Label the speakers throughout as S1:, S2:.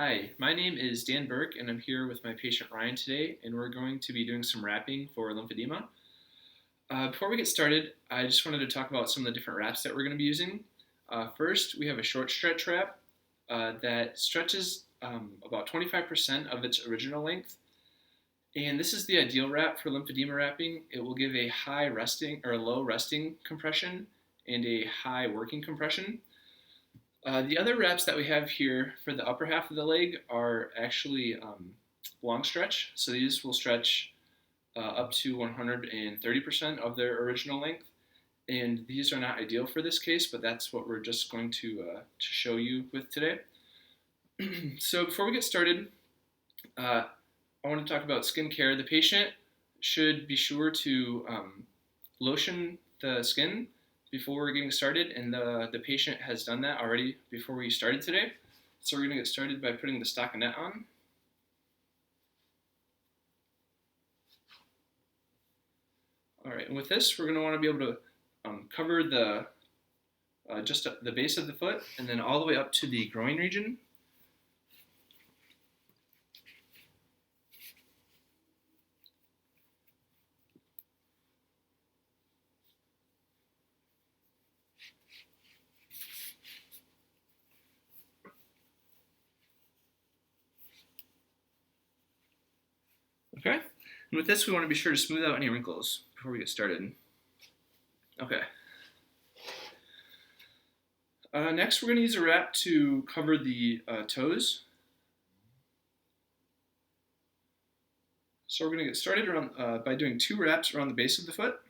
S1: Hi, my name is Dan Burke, and I'm here with my patient Ryan today, and we're going to be doing some wrapping for lymphedema. Before we get started, I just wanted to talk about some of the different wraps that we're going to be using. First, we have a short stretch wrap that stretches about 25% of its original length, and this is the ideal wrap for lymphedema wrapping. It will give a high resting or low resting compression and a high working compression. The other wraps that we have here for the upper half of the leg are actually long stretch. So these will stretch up to 130% of their original length. And these are not ideal for this case, but that's what we're just going to show you with today. So before we get started, I want to talk about skin care. The patient should be sure to lotion the skin before we're getting started, and the patient has done that already before we started today. So we're going to get started by putting the stockinette on. All right, and with this, we're going to want to be able to cover just the base of the foot and then all the way up to the groin region. Okay, and with this, we want to be sure to smooth out any wrinkles before we get started. Okay. Next, we're going to use a wrap to cover the toes. So we're going to get started around, by doing 2 wraps around the base of the foot.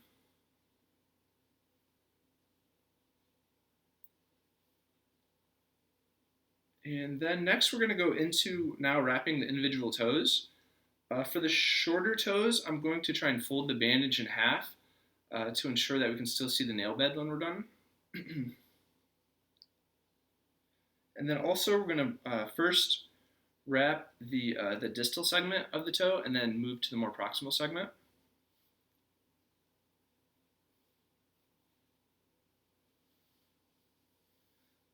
S1: And then next, we're going to go into now wrapping the individual toes. For the shorter toes, I'm going to try and fold the bandage in half to ensure that we can still see the nail bed when we're done. And then also we're going to first wrap the distal segment of the toe and then move to the more proximal segment.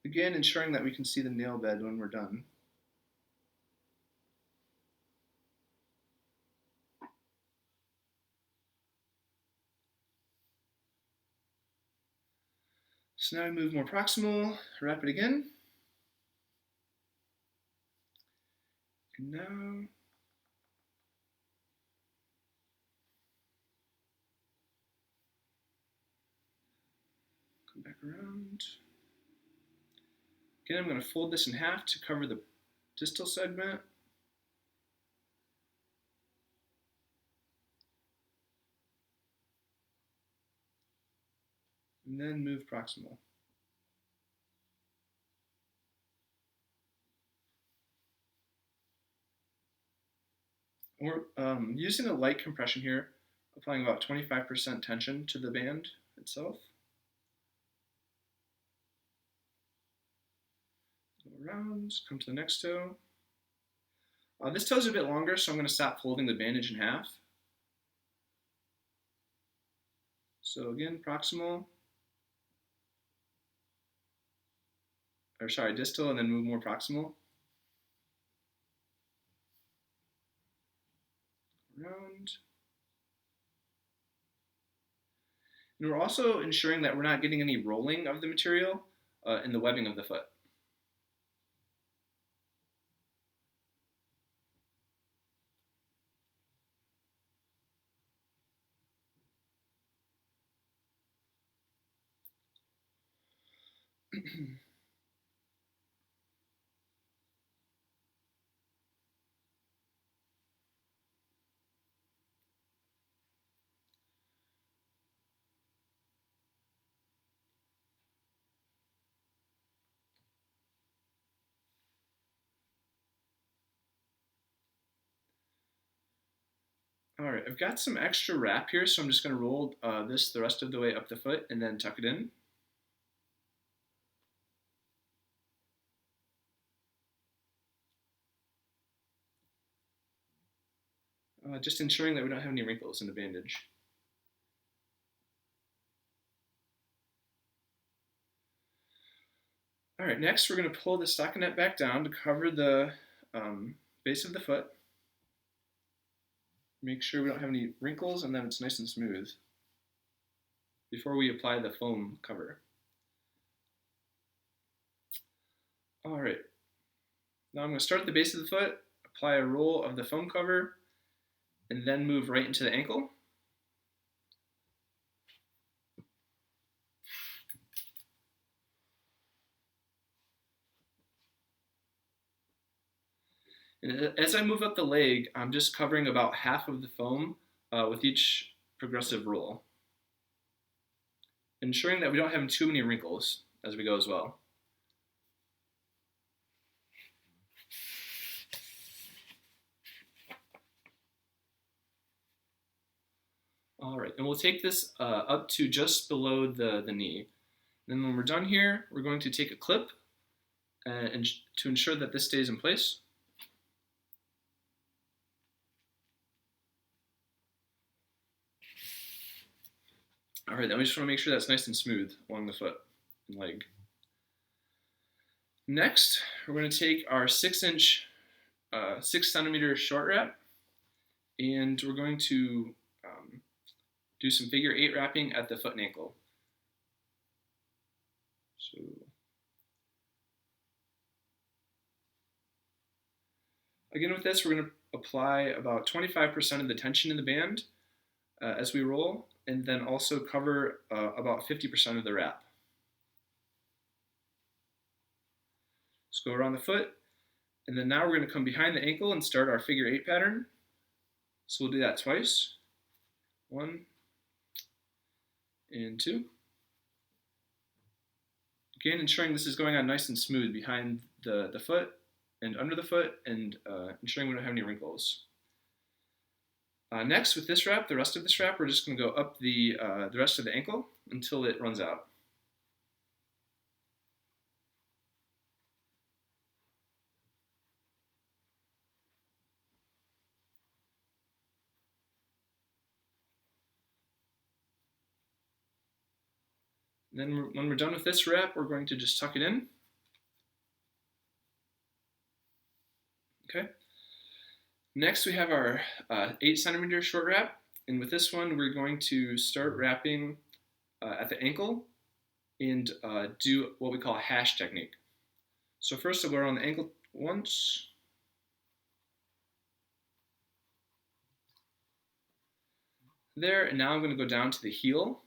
S1: Again, ensuring that we can see the nail bed when we're done. So now we move more proximal, wrap it again. And now come back around. Again, I'm going to fold this in half to cover the distal segment. And then move proximal. We're using a light compression here, applying about 25% tension to the band itself. Go around, come to the next toe. This toe is a bit longer, so I'm going to stop folding the bandage in half. So again, proximal, or sorry, distal, and then move more proximal. Around. And we're also ensuring that we're not getting any rolling of the material in the webbing of the foot. All right, I've got some extra wrap here, so I'm just going to roll this the rest of the way up the foot and then tuck it in. Just ensuring that we don't have any wrinkles in the bandage. All right, next we're going to pull the stockinette back down to cover the base of the foot. Make sure we don't have any wrinkles and that it's nice and smooth before we apply the foam cover. All right, now I'm going to start at the base of the foot, apply a roll of the foam cover, and then move right into the ankle. And as I move up the leg, I'm just covering about half of the foam with each progressive roll, ensuring that we don't have too many wrinkles as we go as well. All right, and we'll take this up to just below the knee. Then when we're done here, we're going to take a clip and to ensure that this stays in place. All right, then we just want to make sure that's nice and smooth along the foot and leg. Next, we're going to take our 6 centimeter short wrap, and we're going to do some figure 8 wrapping at the foot and ankle. So, again with this, we're going to apply about 25% of the tension in the band as we roll, and then also cover about 50% of the wrap. Let's go around the foot, and then now we're going to come behind the ankle and start our figure 8 pattern. So we'll do that twice. 1 and 2. Again, ensuring this is going on nice and smooth behind the foot and under the foot, and ensuring we don't have any wrinkles. Next, with this wrap, the rest of this wrap, we're just going to go up the rest of the ankle until it runs out. And then when we're done with this wrap, we're going to just tuck it in. Okay. Next, we have our 8 centimeter short wrap, and with this one, we're going to start wrapping at the ankle and do what we call a hash technique. So first, I'll go around the ankle once. There, and now I'm going to go down to the heel,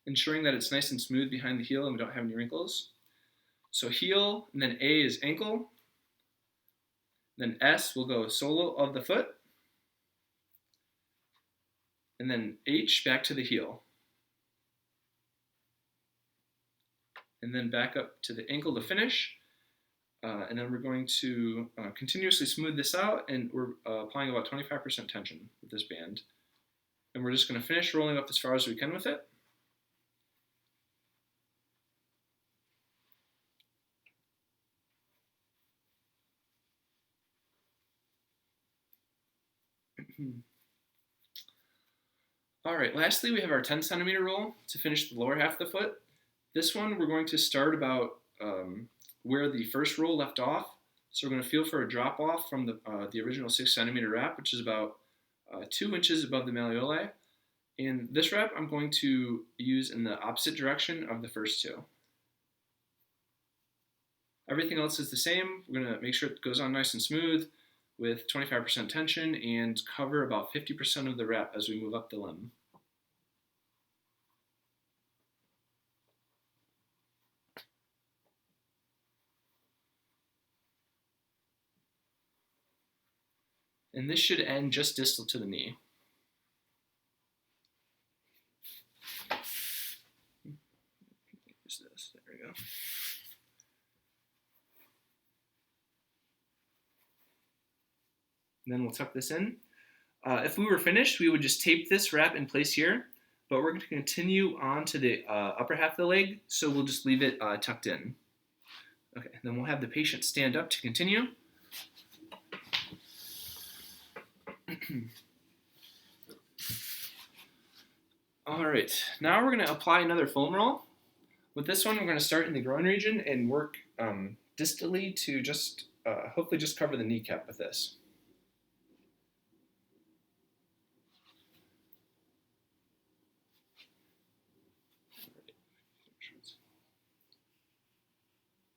S1: ensuring that it's nice and smooth behind the heel and we don't have any wrinkles. So heel, and then A is ankle. Then S will go solo of the foot. And then H back to the heel. And then back up to the ankle to finish. And then we're going to continuously smooth this out, and we're applying about 25% tension with this band. And we're just going to finish rolling up as far as we can with it. All right, lastly, we have our 10 centimeter roll to finish the lower half of the foot. This one, we're going to start about where the first roll left off. So we're going to feel for a drop off from the original 6 centimeter wrap, which is about 2 inches above the malleoli. And this wrap I'm going to use in the opposite direction of the first 2. Everything else is the same. We're going to make sure it goes on nice and smooth with 25% tension and cover about 50% of the wrap as we move up the limb. And this should end just distal to the knee. Use this, there we go. And then we'll tuck this in. If we were finished, we would just tape this wrap in place here, but we're going to continue on to the upper half of the leg, so we'll just leave it tucked in. Okay, then we'll have the patient stand up to continue. All right, now we're going to apply another foam roll. With this one, we're going to start in the groin region and work distally to just hopefully just cover the kneecap with this.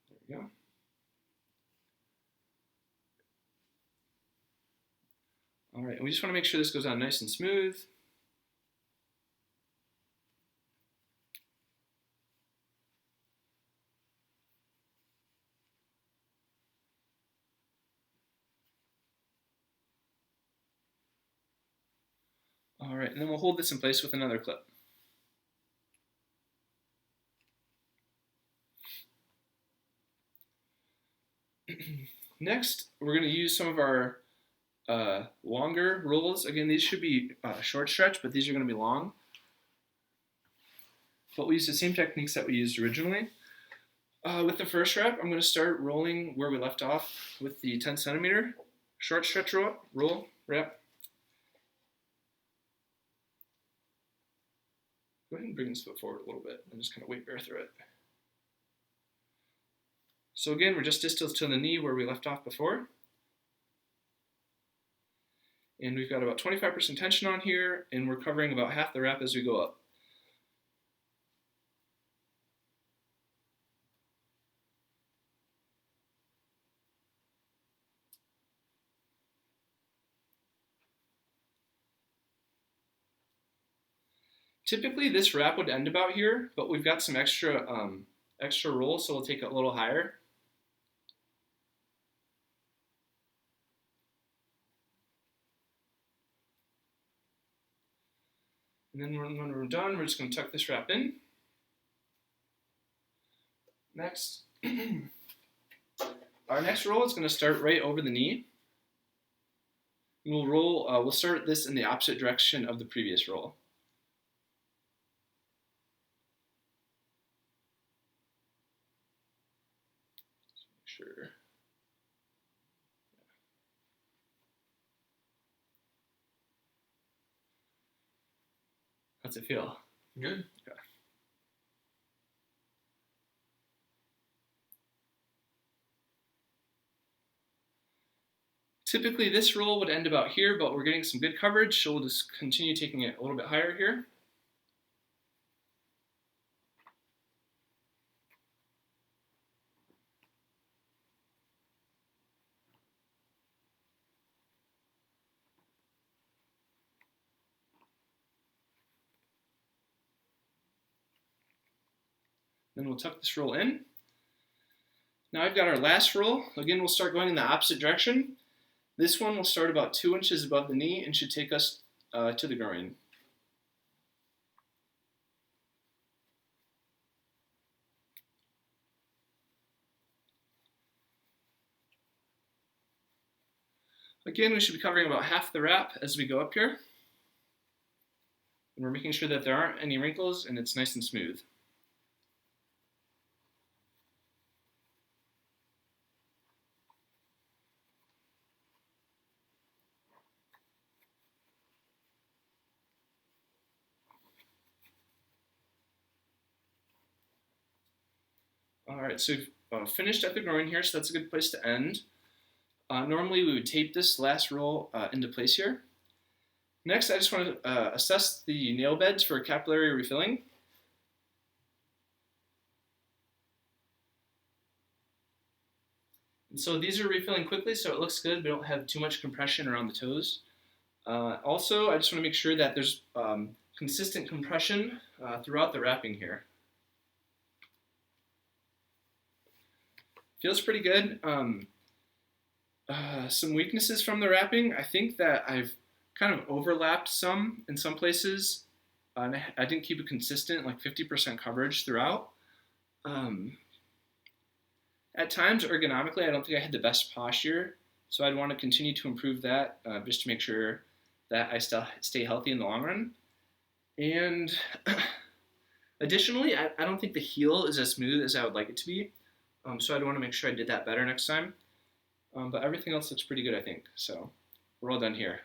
S1: There we go. All right, and we just want to make sure this goes on nice and smooth. All right, and then we'll hold this in place with another clip. Next, we're going to use some of our longer rolls. Again, these should be short stretch, but these are going to be long. But we use the same techniques that we used originally. With the first rep, I'm going to start rolling where we left off with the 10 centimeter short stretch roll rep. Go ahead and bring this foot forward a little bit and just kind of weight bear through it. So again, we're just distal to the knee where we left off before. And we've got about 25% tension on here, and we're covering about half the rep as we go up. Typically this rep would end about here, but we've got some extra roll, so we'll take it a little higher. And then when we're done, we're just going to tuck this wrap in. Next, our next roll is going to start right over the knee. And we'll roll. We'll start this in the opposite direction of the previous roll. Just make sure. How's it feel?
S2: Good.
S1: Okay. Typically this roll would end about here, but we're getting some good coverage, so we'll just continue taking it a little bit higher here. Then we'll tuck this roll in. Now I've got our last roll. Again, we'll start going in the opposite direction. This one will start about 2 inches above the knee and should take us to the groin. Again, we should be covering about half the wrap as we go up here. And we're making sure that there aren't any wrinkles and it's nice and smooth. All right, so we've finished at the groin here, so that's a good place to end. Normally we would tape this last roll into place here. Next, I just want to assess the nail beds for capillary refilling. And so these are refilling quickly, so it looks good. We don't have too much compression around the toes. Also, I just want to make sure that there's consistent compression throughout the wrapping here. Feels pretty good. Some weaknesses from the wrapping. I think that I've kind of overlapped some in some places. I didn't keep it consistent, like 50% coverage throughout. At times, ergonomically, I don't think I had the best posture, so I'd want to continue to improve that just to make sure that I still stay healthy in the long run. And additionally, I don't think the heel is as smooth as I would like it to be, so I'd want to make sure I did that better next time. But everything else looks pretty good, I think. So we're all done here.